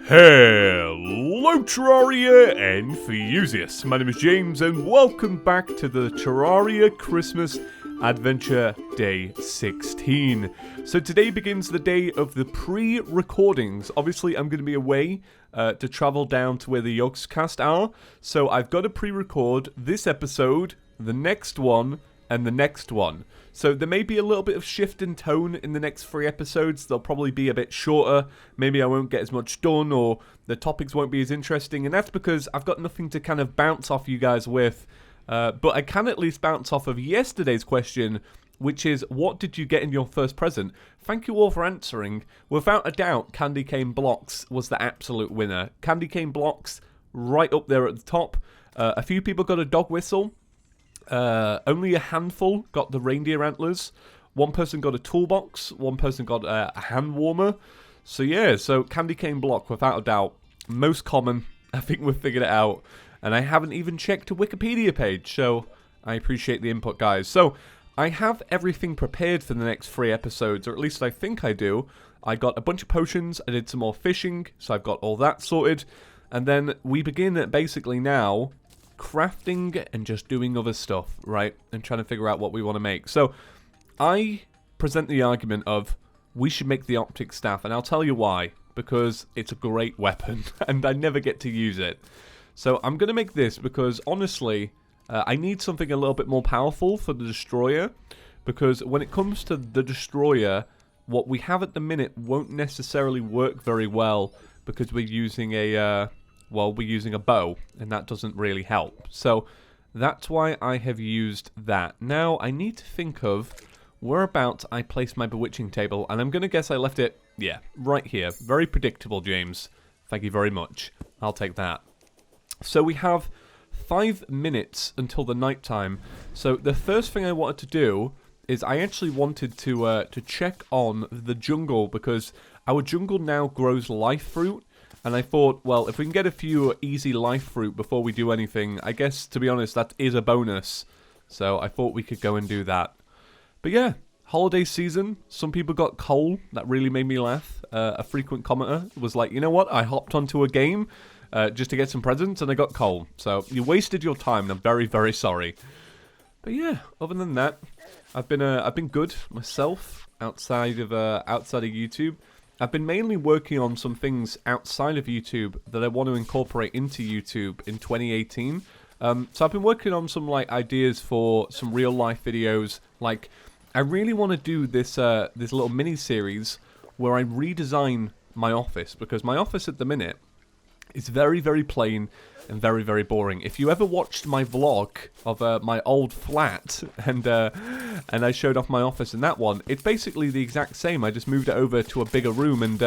Hello Terraria enthusiasts, my name is James and welcome back to the Terraria Christmas Adventure Day 16. So today begins the day of the pre-recordings. Obviously I'm going to be away to travel down to where the Yogscast are, so I've got to pre-record this episode, the next one, and the next one. So there may be a little bit of shift in tone in the next 3 episodes. They'll probably be a bit shorter. Maybe I won't get as much done, or the topics won't be as interesting. And that's because I've got nothing to kind of bounce off you guys with. But I can at least bounce off of yesterday's question, which is, what did you get in your first present? Thank you all for answering. Without a doubt, Candy Cane Blocks was the absolute winner. Candy Cane Blocks, right up there at the top. A few people got a dog whistle. Only a handful got the reindeer antlers. One person got a toolbox. One person got a hand warmer. So yeah, so Candy Cane Block, without a doubt, most common. I think we've figured it out. And I haven't even checked a Wikipedia page, so I appreciate the input, guys. So I have everything prepared for the next 3 episodes, or at least I think I do. I got a bunch of potions. I did some more fishing, so I've got all that sorted. And then we begin basically now crafting and just doing other stuff, right? And trying to figure out what we want to make. So I present the argument of we should make the optic staff, and I'll tell you why. Because it's a great weapon and I never get to use it. So I'm going to make this because honestly I need something a little bit more powerful for the destroyer, because when it comes to the destroyer, what we have at the minute won't necessarily work very well because we're using a we're using a bow, and that doesn't really help. So that's why I have used that. Now I need to think of whereabouts I placed my bewitching table, and I'm going to guess I left it, yeah, right here. Very predictable, James. Thank you very much. I'll take that. So we have 5 minutes until the night time. So the first thing I wanted to do is I actually wanted to check on the jungle, because our jungle now grows life fruit. And I thought, well, if we can get a few easy life fruit before we do anything, I guess, to be honest, that is a bonus. So I thought we could go and do that. But yeah, holiday season, some people got coal. That really made me laugh. A frequent commenter was like, you know what, I hopped onto a game just to get some presents and I got coal. So you wasted your time, and I'm very, very sorry. But yeah, other than that, I've been good myself outside of YouTube. I've been mainly working on some things outside of YouTube that I want to incorporate into YouTube in 2018. So I've been working on some ideas for some real life videos. Like, I really want to do this this little mini series where I redesign my office, because my office at the minute is very, very plain and very, very boring. If you ever watched my vlog of my old flat and I showed off my office in that one, it's basically the exact same. I just moved it over to a bigger room, and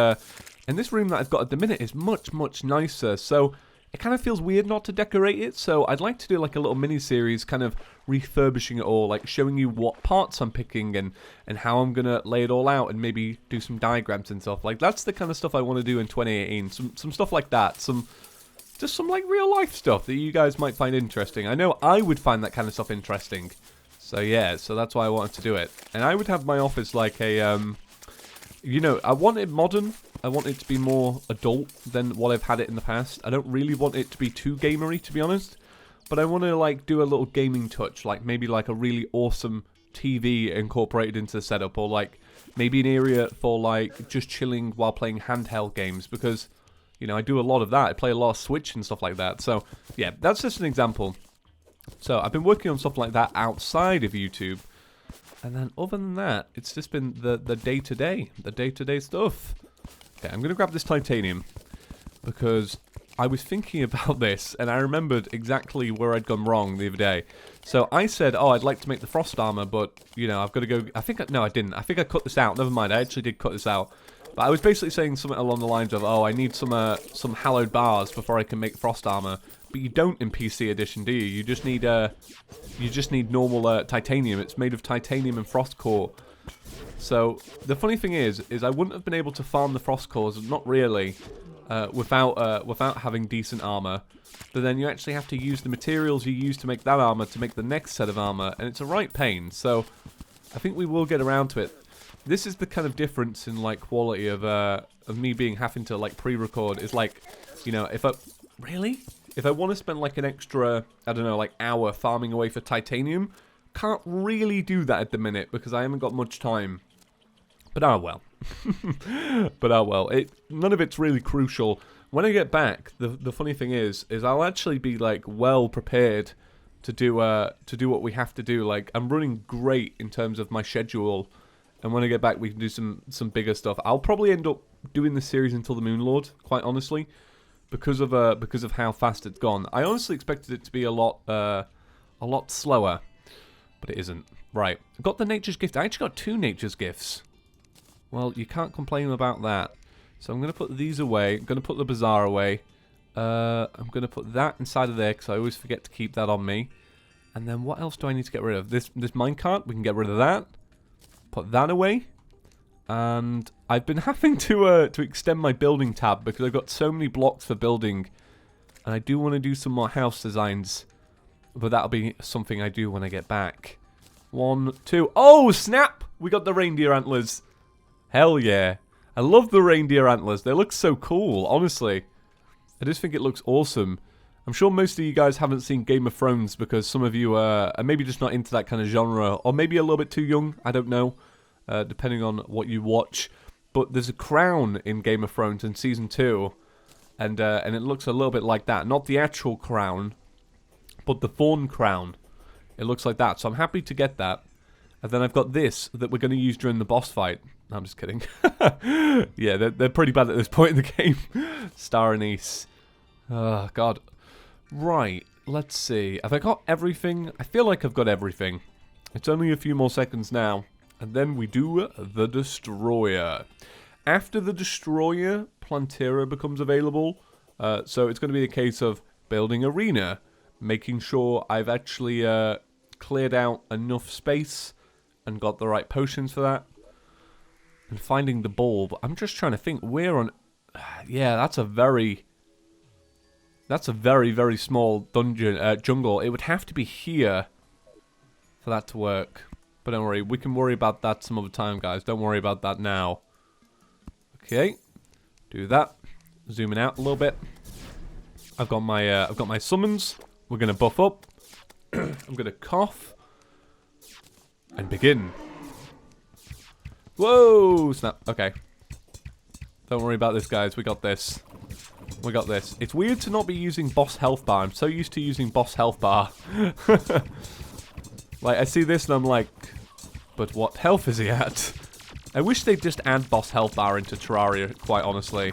this room that I've got at the minute is much, much nicer. So it kind of feels weird not to decorate it. So I'd like to do like a little mini series, kind of refurbishing it all, like showing you what parts I'm picking and how I'm gonna lay it all out, and maybe do some diagrams and stuff. Like, that's the kind of stuff I want to do in 2018. Some stuff like that. Just some like real life stuff that you guys might find interesting. I know I would find that kind of stuff interesting. So yeah, so that's why I wanted to do it. And I would have my office like a, you know, I want it modern. I want it to be more adult than what I've had it in the past. I don't really want it to be too gamery, to be honest. But I want to like do a little gaming touch, like maybe like a really awesome TV incorporated into the setup, or like maybe an area for like just chilling while playing handheld games, because, you know, I do a lot of that. I play a lot of Switch and stuff like that. So yeah, that's just an example. So I've been working on stuff like that outside of YouTube. And then other than that, it's just been the day-to-day stuff. Okay, I'm going to grab this titanium, because I was thinking about this, and I remembered exactly where I'd gone wrong the other day. So I said, oh, I'd like to make the frost armor, but, you know, I've got to go... No, I didn't. I think I cut this out. Never mind, I actually did cut this out. But I was basically saying something along the lines of, oh, I need some hallowed bars before I can make frost armor. But you don't in PC edition, do you? You just need normal titanium. It's made of titanium and frost core. So the funny thing is I wouldn't have been able to farm the frost cores, not really, without having decent armor. But then you actually have to use the materials you use to make that armor to make the next set of armor, and it's a right pain. So I think we will get around to it. This is the kind of difference in, like, quality of me being having to, like, pre-record. Is like, you know, if I... Really? If I want to spend, like, an extra, I don't know, like, hour farming away for titanium, can't really do that at the minute because I haven't got much time. But oh well. But oh well. None of it's really crucial. When I get back, the funny thing is I'll actually be, like, well prepared to do what we have to do. Like, I'm running great in terms of my schedule, and when I get back, we can do some bigger stuff. I'll probably end up doing the series until the Moon Lord, quite honestly, because of how fast it's gone. I honestly expected it to be a lot slower, but it isn't. Right, I got the Nature's Gift. I actually got 2 Nature's Gifts. Well, you can't complain about that. So I'm going to put these away. I'm going to put the Bazaar away. I'm going to put that inside of there because I always forget to keep that on me. And then what else do I need to get rid of? This minecart, we can get rid of that. Put that away. And I've been having to extend my building tab because I've got so many blocks for building. And I do want to do some more house designs. But that'll be something I do when I get back. 1, 2. Oh, snap! We got the reindeer antlers. Hell yeah. I love the reindeer antlers. They look so cool, honestly. I just think it looks awesome. I'm sure most of you guys haven't seen Game of Thrones because some of you are maybe just not into that kind of genre, or maybe a little bit too young, I don't know, depending on what you watch. But there's a crown in Game of Thrones in Season 2, and it looks a little bit like that. Not the actual crown, but the thorn crown. It looks like that, so I'm happy to get that. And then I've got this that we're going to use during the boss fight. No, I'm just kidding. Yeah, they're pretty bad at this point in the game. Star anise. Oh, God. Right, let's see. Have I got everything? I feel like I've got everything. It's only a few more seconds now. And then we do the Destroyer. After the Destroyer, Plantera becomes available. So it's going to be a case of building Arena. Making sure I've actually cleared out enough space and got the right potions for that. And finding the bulb. I'm just trying to think where on... Yeah, that's a very, very small dungeon, jungle. It would have to be here for that to work. But don't worry, we can worry about that some other time, guys. Don't worry about that now. Okay, do that. Zooming out a little bit. I've got my summons. We're gonna buff up. I'm gonna cough and begin. Whoa! Snap. Okay. Don't worry about this, guys. We got this. We got this. It's weird to not be using boss health bar. I'm so used to using boss health bar. Like, I see this and I'm like, but what health is he at? I wish they'd just add boss health bar into Terraria, quite honestly.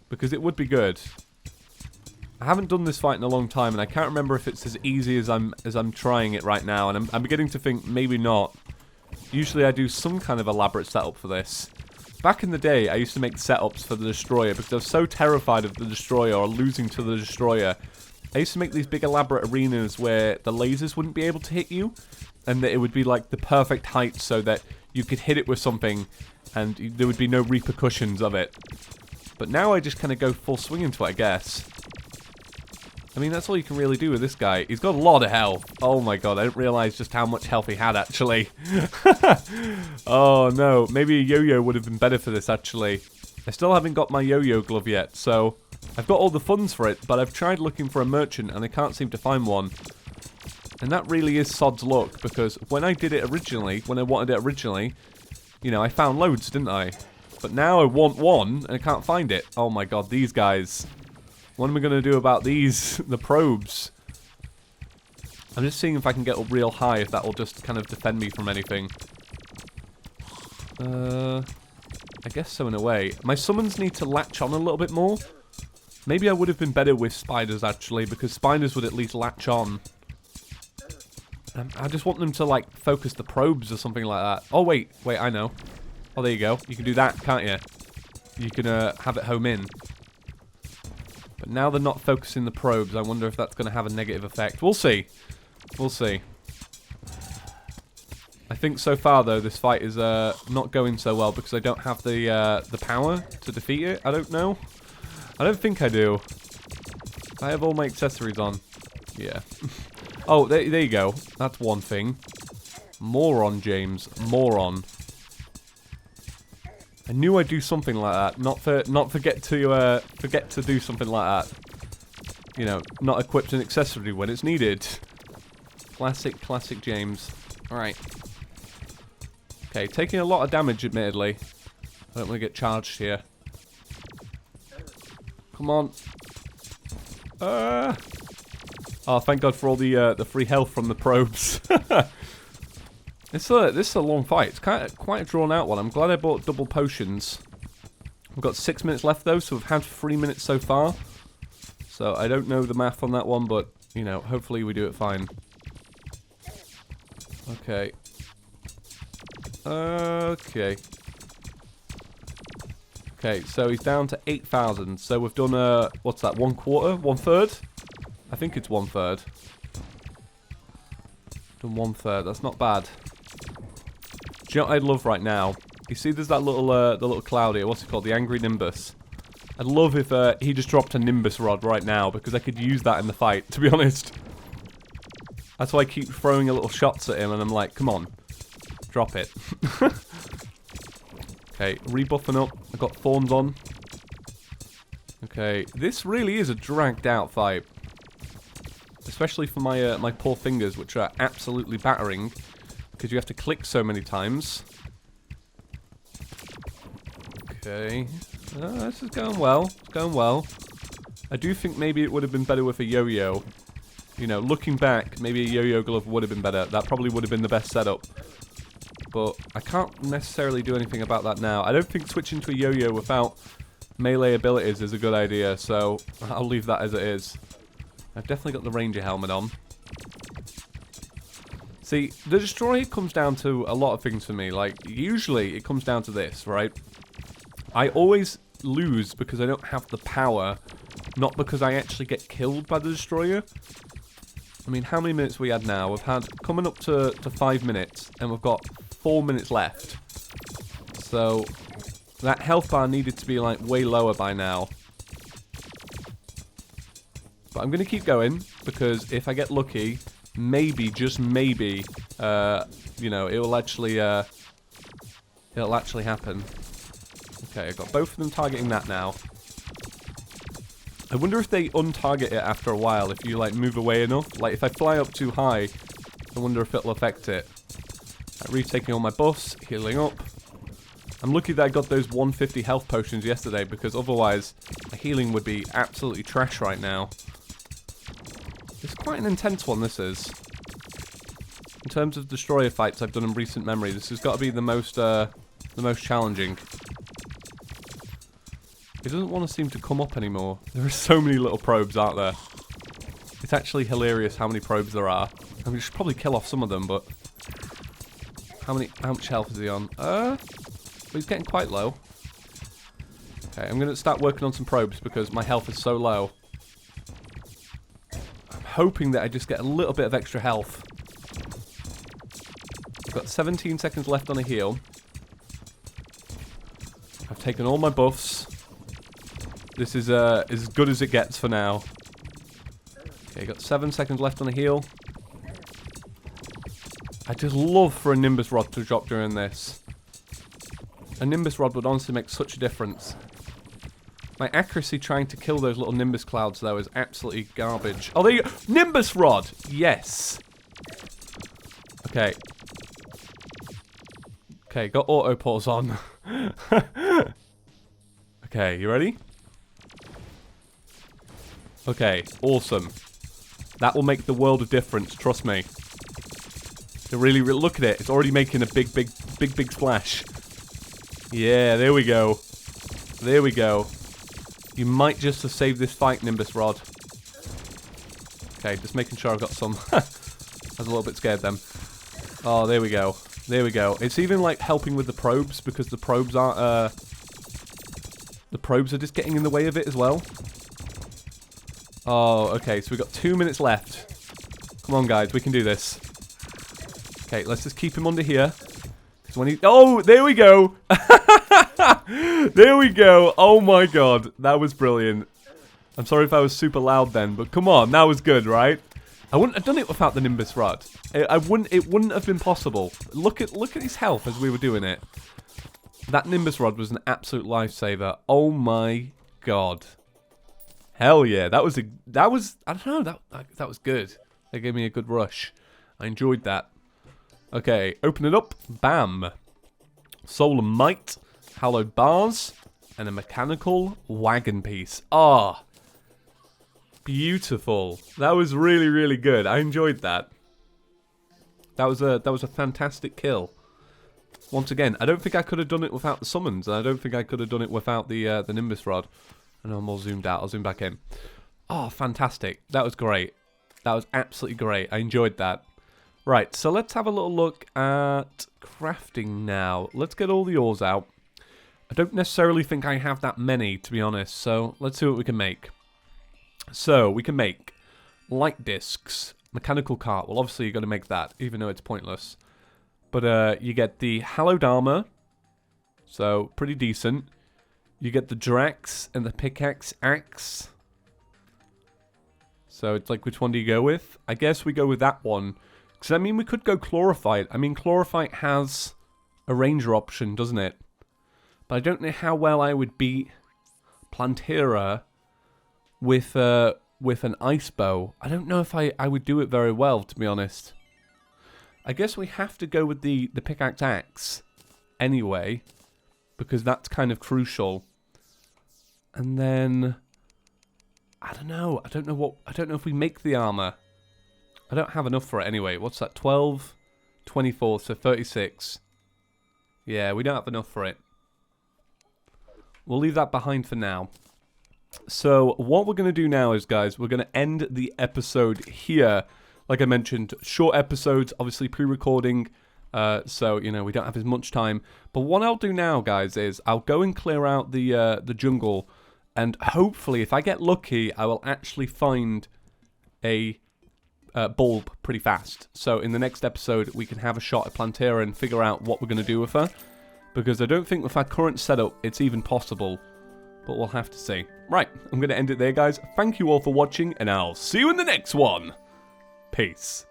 Because it would be good. I haven't done this fight in a long time, and I can't remember if it's as easy as I'm trying it right now, and I'm beginning to think maybe not. Usually I do some kind of elaborate setup for this. Back in the day, I used to make setups for the Destroyer because I was so terrified of the Destroyer or losing to the Destroyer. I used to make these big elaborate arenas where the lasers wouldn't be able to hit you, and that it would be like the perfect height so that you could hit it with something and there would be no repercussions of it. But now I just kind of go full swing into it, I guess. I mean, that's all you can really do with this guy. He's got a lot of health. Oh my god, I didn't realize just how much health he had, actually. Oh no, maybe a yo-yo would have been better for this, actually. I still haven't got my yo-yo glove yet, so... I've got all the funds for it, but I've tried looking for a merchant and I can't seem to find one. And that really is sod's luck, because when I did it originally, when I wanted it originally, you know, I found loads, didn't I? But now I want one, and I can't find it. Oh my god, these guys. What am I going to do about these? The probes. I'm just seeing if I can get up real high, if that will just kind of defend me from anything. I guess so in a way. My summons need to latch on a little bit more. Maybe I would have been better with spiders, actually, because spiders would at least latch on. I just want them to, like, focus the probes or something like that. Oh, wait, I know. Oh, there you go. You can do that, can't you? You can have it home in. But now they're not focusing the probes. I wonder if that's going to have a negative effect. We'll see. We'll see. I think so far, though, this fight is not going so well because I don't have the power to defeat it. I don't know. I don't think I do. I have all my accessories on. Yeah. Oh, there you go. That's one thing. Moron, James. Moron. I knew I'd do something like that. Not forget to do something like that. You know, not equipped an accessory when it's needed. Classic James. Alright. Okay, taking a lot of damage, admittedly. I don't want to get charged here. Come on. Oh, thank God for all the free health from the probes. This is a long fight. It's quite a drawn out one. I'm glad I bought double potions. We've got 6 minutes left though, so we've had 3 minutes so far. So I don't know the math on that one, but you know, hopefully we do it fine. Okay. Okay. Okay, so he's down to 8,000. So we've done what's that? 1/4? 1/3? I think it's 1/3. Done 1/3. That's not bad. Do you know what I'd love right now? You see, there's that little the little cloud here. What's it called? The Angry Nimbus. I'd love if he just dropped a Nimbus rod right now, because I could use that in the fight. To be honest, that's why I keep throwing a little shots at him, and I'm like, come on, drop it. Okay, rebuffing up. I've got thorns on. Okay, this really is a dragged out fight, especially for my my poor fingers, which are absolutely battering because you have to click so many times. Okay, this is going well. It's going well. I do think maybe it would have been better with a yo-yo. You know, looking back, maybe a yo-yo glove would have been better. That probably would have been the best setup. But I can't necessarily do anything about that now. I don't think switching to a yo-yo without melee abilities is a good idea, so I'll leave that as it is. I've definitely got the ranger helmet on. See, the destroyer comes down to a lot of things for me. Like, usually it comes down to this, right? I always lose because I don't have the power, not because I actually get killed by the destroyer. I mean, how many minutes we had now? We've had coming up to 5 minutes, and we've got 4 minutes left. So that health bar needed to be like way lower by now. But I'm going to keep going, because if I get lucky, maybe, just maybe, you know, it'll actually happen. Okay, I've got both of them targeting that now. I wonder if they untarget it after a while, if you like move away enough. Like if I fly up too high, I wonder if it'll affect it. Right, retaking all my buffs, healing up. I'm lucky that I got those 150 health potions yesterday, because otherwise my healing would be absolutely trash right now. It's quite an intense one, this is. In terms of destroyer fights I've done in recent memory, this has got to be the most challenging. It doesn't want to seem to come up anymore. There are so many little probes out there. It's actually hilarious how many probes there are. I mean, we should probably kill off some of them, but how much health is he on? But he's getting quite low. Okay, I'm gonna start working on some probes because my health is so low. I'm hoping that I just get a little bit of extra health. I've got 17 seconds left on a heal. I've taken all my buffs. This is as good as it gets for now. Okay, got 7 seconds left on a heal. I just love for a Nimbus Rod to drop during this. A Nimbus Rod would honestly make such a difference. My accuracy trying to kill those little Nimbus clouds, though, is absolutely garbage. Oh, there you go. Nimbus Rod! Yes! Okay. Okay, got auto pause on. Okay, you ready? Okay, awesome. That will make the world of difference, trust me. Really, look at it. It's already making a big splash. Yeah, there we go. There we go. You might just have saved this fight, Nimbus Rod. Okay, just making sure I've got some. I was a little bit scared then. Oh, there we go. There we go. It's even like helping with the probes, because the probes aren't, the probes are just getting in the way of it as well. Oh, okay, so we've got 2 minutes left. Come on, guys, we can do this. Okay, let's just keep him under here. Because when he... Oh, there we go! There we go! Oh my god, that was brilliant. I'm sorry if I was super loud then, but come on, that was good, right? I wouldn't have done it without the Nimbus Rod. It wouldn't have been possible. Look at his health as we were doing it. That Nimbus Rod was an absolute lifesaver. Oh my god. Hell yeah. That was, I don't know, that was good. That gave me a good rush. I enjoyed that. Okay, open it up. Bam. Solar Might, hallowed bars, and a mechanical wagon piece. Ah. Beautiful. That was really, really good. I enjoyed that. That was a fantastic kill. Once again, I don't think I could have done it without the summons, and I don't think I could have done it without the Nimbus Rod. I know I'm all zoomed out. I'll zoom back in. Oh, fantastic. That was great. That was absolutely great. I enjoyed that. Right, so let's have a little look at crafting now. Let's get all the ores out. I don't necessarily think I have that many, to be honest, so let's see what we can make. So, we can make light discs, mechanical cart. Well, obviously you're going to make that, even though it's pointless. But you get the hallowed armor, so pretty decent. You get the Drax and the pickaxe axe. So it's like, which one do you go with? I guess we go with that one. Because, I mean, we could go Chlorophyte. I mean, Chlorophyte has a ranger option, doesn't it? But I don't know how well I would beat Plantera with an ice bow. I don't know if I would do it very well, to be honest. I guess we have to go with the pickaxe axe anyway, because that's kind of crucial. And then I don't know. I don't know if we make the armor. I don't have enough for it anyway. What's that? 12, 24, so 36. Yeah, we don't have enough for it. We'll leave that behind for now. So what we're going to do now is, guys, we're going to end the episode here. Like I mentioned, short episodes, obviously pre-recording, so, you know, we don't have as much time. But what I'll do now, guys, is I'll go and clear out the jungle, and hopefully, if I get lucky, I will actually find a bulb pretty fast. So in the next episode, we can have a shot at Plantera and figure out what we're going to do with her. Because I don't think with our current setup, it's even possible. But we'll have to see. Right, I'm going to end it there, guys. Thank you all for watching, and I'll see you in the next one. Peace.